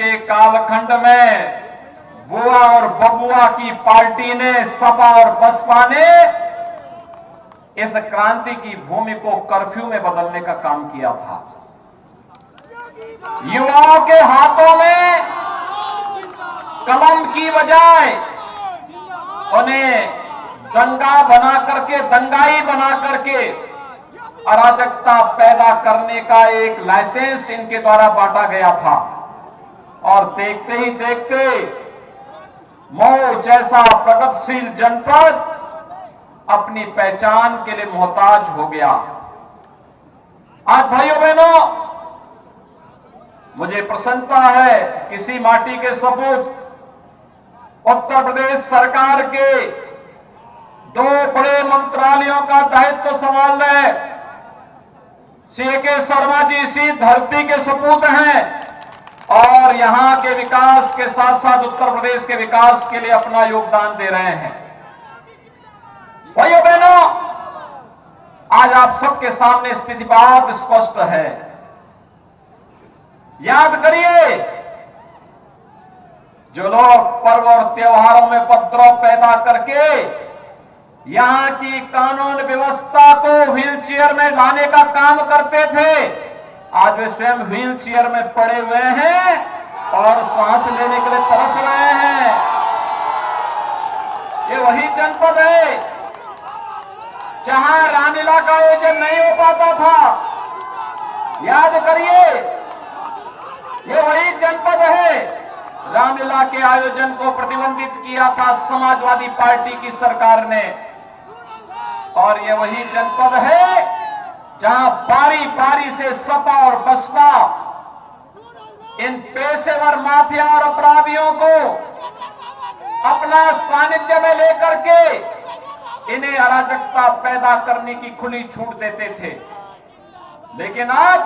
के कालखंड में बुआ और बबुआ की पार्टी ने, सपा और बसपा ने इस क्रांति की भूमि को कर्फ्यू में बदलने का काम किया था। युवाओं के हाथों में कलम की बजाय उन्हें दंगा बना करके, दंगाई बना करके अराजकता पैदा करने का एक लाइसेंस इनके द्वारा बांटा गया था। और देखते ही देखते मऊ जैसा प्रगतिशील जनपद अपनी पहचान के लिए मोहताज हो गया। आज भाइयों बहनों, मुझे प्रसन्नता है किसी माटी के सपूत उत्तर प्रदेश सरकार के 2 बड़े मंत्रालयों का दायित्व संभाल रहे श्री के शर्मा जी इसी धरती के सपूत हैं और यहां के विकास के साथ साथ उत्तर प्रदेश के विकास के लिए अपना योगदान दे रहे हैं। भाइयों बहनों, आज आप सबके सामने स्थिति बहुत स्पष्ट है। याद करिए, जो लोग पर्व और त्योहारों में उपद्रव पैदा करके यहां की कानून व्यवस्था को व्हीलचेयर में लाने का काम करते थे, आज वे स्वयं व्हीलचेयर में पड़े हुए हैं और सांस लेने के लिए तरस रहे हैं। ये वही जनपद है जहां रामलीला का आयोजन नहीं हो पाता था। याद करिए, ये वही जनपद है, रामलीला के आयोजन को प्रतिबंधित किया था समाजवादी पार्टी की सरकार ने। और ये वही जनपद है जहां बारी बारी से सपा और बसपा इन पेशेवर माफिया और अपराधियों को अपना सानिध्य में लेकर के इन्हें अराजकता पैदा करने की खुली छूट देते थे। लेकिन आज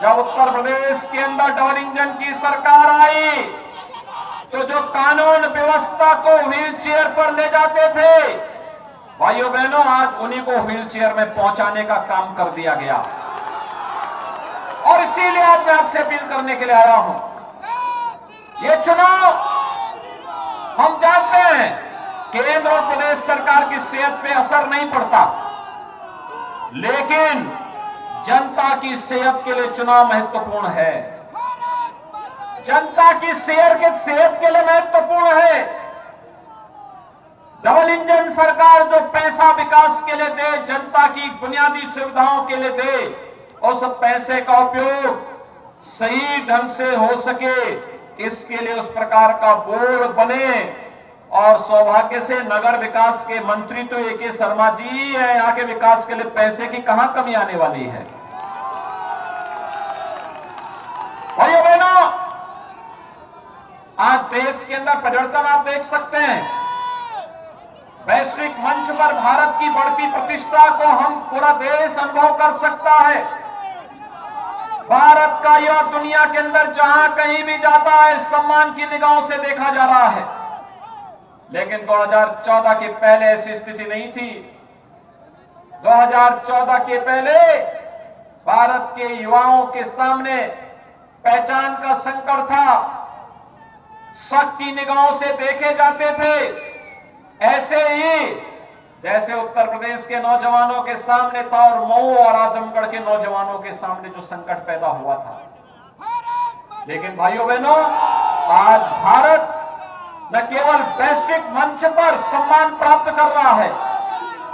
जब उत्तर प्रदेश के अंदर डबल इंजन की सरकार आई तो जो कानून व्यवस्था को व्हीलचेयर पर ले जाते थे, भाइयों बहनों, आज उन्हीं को व्हीलचेयर में पहुंचाने का काम कर दिया गया। और इसीलिए आज मैं आपसे अपील करने के लिए आया हूं। ये चुनाव हम जानते हैं केंद्र और प्रदेश सरकार की सेहत पे असर नहीं पड़ता, लेकिन जनता की सेहत के लिए चुनाव महत्वपूर्ण है। जनता की सेहत के लिए महत्वपूर्ण है। डबल इंजन सरकार जो पैसा विकास के लिए दे, जनता की बुनियादी सुविधाओं के लिए दे, उस पैसे का उपयोग सही ढंग से हो सके, इसके लिए उस प्रकार का बोर्ड बने। और सौभाग्य से नगर विकास के मंत्री तो ए.के. शर्मा जी है। यहाँ के विकास के लिए पैसे की कहां कमी आने वाली है। भाइयों बहनों, आज देश के अंदर परिवर्तन आप देख सकते हैं। वैश्विक मंच पर भारत की बढ़ती प्रतिष्ठा को हम पूरा देश अनुभव कर सकता है। भारत का यह दुनिया के अंदर जहां कहीं भी जाता है सम्मान की निगाहों से देखा जा रहा है। लेकिन 2014 के पहले ऐसी स्थिति नहीं थी। 2014 के पहले भारत के युवाओं के सामने पहचान का संकट था, शक की निगाहों से देखे जाते थे। ऐसे ही जैसे उत्तर प्रदेश के नौजवानों के सामने था और मऊ और आजमगढ़ के नौजवानों के सामने जो संकट पैदा हुआ था। लेकिन भाइयों बहनों, आज भारत न केवल वैश्विक मंच पर सम्मान प्राप्त कर रहा है,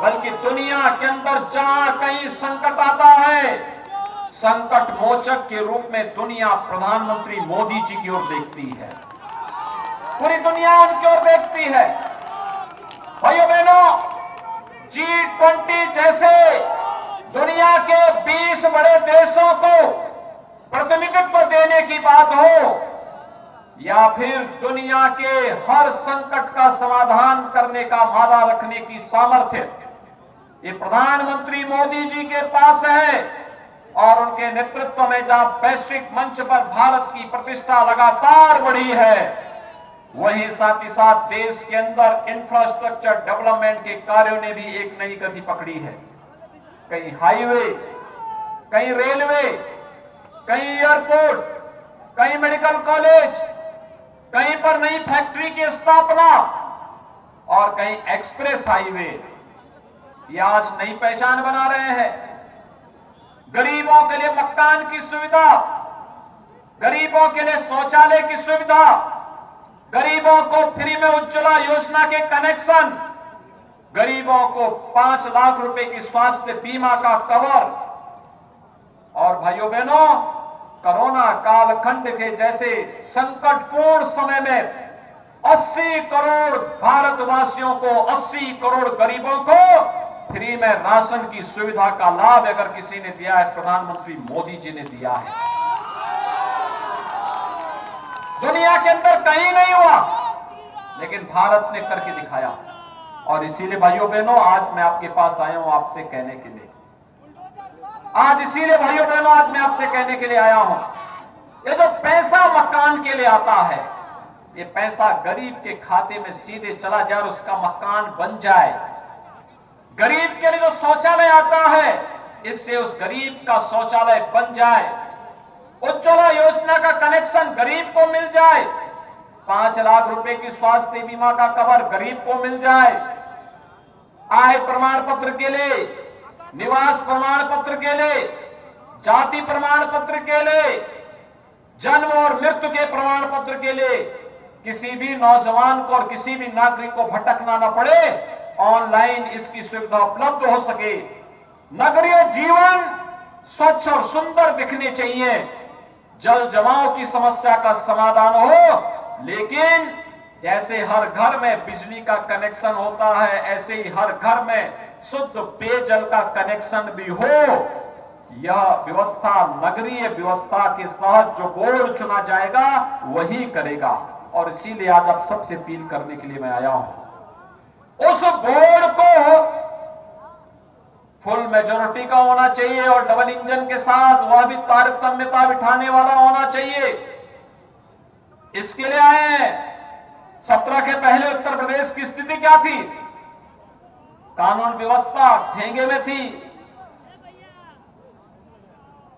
बल्कि दुनिया के अंदर जहां कहीं संकट आता है, संकट मोचक के रूप में दुनिया प्रधानमंत्री मोदी जी की ओर देखती है। पूरी दुनिया उनकी ओर देखती है। भाइयों बहनों, G20 जैसे दुनिया के 20 बड़े देशों को प्रतिनिधित्व देने की बात हो या फिर दुनिया के हर संकट का समाधान करने का वादा रखने की सामर्थ्य ये प्रधानमंत्री मोदी जी के पास है। और उनके नेतृत्व में जहां वैश्विक मंच पर भारत की प्रतिष्ठा लगातार बढ़ी है, वहीं साथ ही साथ देश के अंदर इंफ्रास्ट्रक्चर डेवलपमेंट के कार्यों ने भी एक नई गति पकड़ी है। कहीं हाईवे, कहीं रेलवे, कहीं एयरपोर्ट, कहीं मेडिकल कॉलेज, कहीं पर नई फैक्ट्री की स्थापना और कहीं एक्सप्रेस हाईवे, ये आज नई पहचान बना रहे हैं। गरीबों के लिए मकान की सुविधा, गरीबों के लिए शौचालय की सुविधा, गरीबों को फ्री में उज्ज्वला योजना के कनेक्शन, गरीबों को 5 लाख रुपए की स्वास्थ्य बीमा का कवर। और भाइयों बहनों, कोरोना कालखंड के जैसे संकटपूर्ण समय में 80 करोड़ भारतवासियों को, 80 करोड़ गरीबों को फ्री में राशन की सुविधा का लाभ अगर किसी ने दिया है, प्रधानमंत्री मोदी जी ने दिया है। दुनिया के अंदर कहीं नहीं हुआ, लेकिन भारत ने करके दिखाया। और इसीलिए भाइयों बहनों, आज मैं आपके पास आया हूं आपसे कहने के लिए, भाइयों बहनों, आज मैं आपसे कहने के लिए आया हूं, ये जो पैसा मकान के लिए आता है, ये पैसा गरीब के खाते में सीधे चला जाए और उसका मकान बन जाए। गरीब के लिए जो शौचालय आता है, इससे उस गरीब का शौचालय बन जाए। उज्ज्वला योजना का कनेक्शन गरीब को मिल जाए। 5 लाख रुपए की स्वास्थ्य बीमा का कवर गरीब को मिल जाए। आय प्रमाण पत्र के लिए, निवास प्रमाण पत्र के लिए, जाति प्रमाण पत्र के लिए, जन्म और मृत्यु के प्रमाण पत्र के लिए किसी भी नौजवान को और किसी भी नागरिक को भटकना न पड़े, ऑनलाइन इसकी सुविधा उपलब्ध हो सके। नगरीय जीवन स्वच्छ और सुंदर दिखने चाहिए। जल जमाव की समस्या का समाधान हो, लेकिन जैसे हर घर में बिजली का कनेक्शन होता है, ऐसे ही हर घर में शुद्ध पेयजल का कनेक्शन भी हो। यह व्यवस्था नगरीय व्यवस्था के तहत जो बोर्ड चुना जाएगा वही करेगा। और इसीलिए आज आप सबसे अपील करने के लिए मैं आया हूं, उस बोर्ड को फुल मेजोरिटी का होना चाहिए और डबल इंजन के साथ वह भी तारतम्यता बिठाने वाला होना चाहिए। इसके लिए आए हैं। 17 के पहले उत्तर प्रदेश की स्थिति क्या थी? कानून व्यवस्था ठेंगे में थी।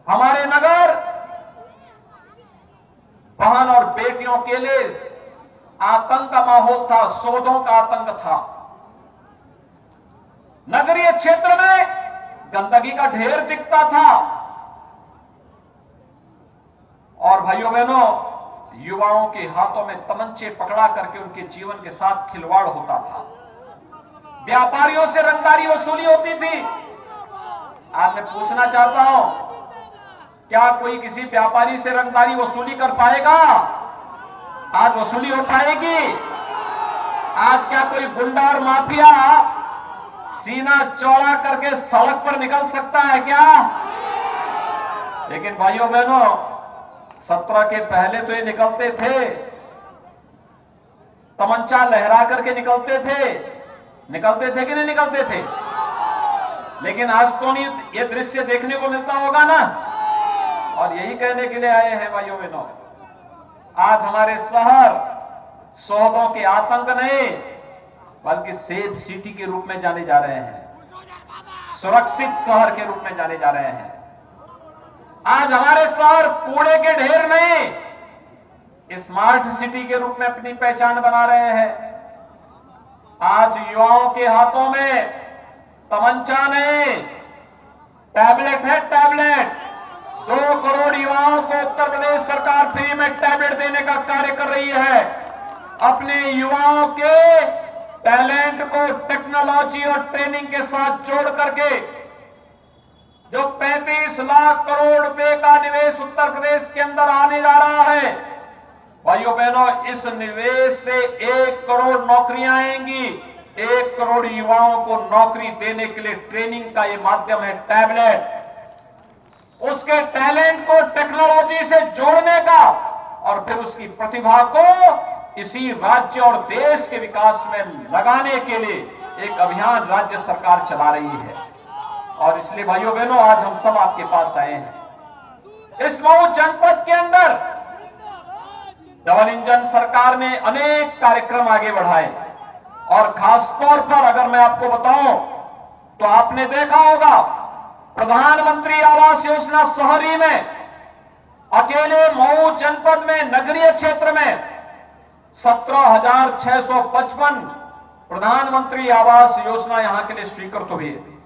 हमारे नगर बहन और बेटियों के लिए आतंक का माहौल था, शोधों का आतंक था। नगरीय क्षेत्र में गंदगी का ढेर दिखता था। और भाइयों बहनों, युवाओं के हाथों में तमंचे पकड़ा करके उनके जीवन के साथ खिलवाड़ होता था। व्यापारियों से रंगदारी वसूली होती थी। आज मैं पूछना चाहता हूं, क्या कोई किसी व्यापारी से रंगदारी वसूली कर पाएगा? आज वसूली हो पाएगी? आज क्या कोई गुंडा और माफिया सीना चौड़ा करके सड़क पर निकल सकता है क्या? लेकिन भाइयों बहनों, 17 के पहले तो ये निकलते थे, तमंचा लहरा करके निकलते थे कि नहीं निकलते थे? लेकिन आज तो नहीं ये दृश्य देखने को मिलता होगा ना। और यही कहने के लिए आए हैं भाइयों बहनों, आज हमारे शहर शोधों के आतंक नहीं बल्कि सेफ सिटी के रूप में जाने जा रहे हैं, सुरक्षित शहर के रूप में जाने जा रहे हैं। आज हमारे शहर कूड़े के ढेर नहीं, स्मार्ट सिटी के रूप में अपनी पहचान बना रहे हैं। आज युवाओं के हाथों में तमंचा नहीं, टैबलेट है, टैबलेट। 2 करोड़ युवाओं को उत्तर प्रदेश सरकार फ्री में टैबलेट देने का कार्य कर रही है। अपने युवाओं के टैलेंट को टेक्नोलॉजी और ट्रेनिंग के साथ जोड़ करके जो 35 लाख करोड़ रुपए का निवेश उत्तर प्रदेश के अंदर आने जा रहा है, भाइयों बहनों, इस निवेश से 1 करोड़ नौकरियां आएंगी। 1 करोड़ युवाओं को नौकरी देने के लिए ट्रेनिंग का यह माध्यम है टैबलेट। उसके टैलेंट को टेक्नोलॉजी से जोड़ने का और फिर उसकी प्रतिभा को इसी राज्य और देश के विकास में लगाने के लिए एक अभियान राज्य सरकार चला रही है। और इसलिए भाइयों बहनों, आज हम सब आपके पास आए हैं। इस मऊ जनपद के अंदर डबल इंजन सरकार ने अनेक कार्यक्रम आगे बढ़ाए और खासतौर पर अगर मैं आपको बताऊं तो आपने देखा होगा प्रधानमंत्री आवास योजना शहरी में अकेले मऊ जनपद में नगरीय क्षेत्र में 17,655 प्रधानमंत्री आवास योजना यहां के लिए स्वीकृत हुई है।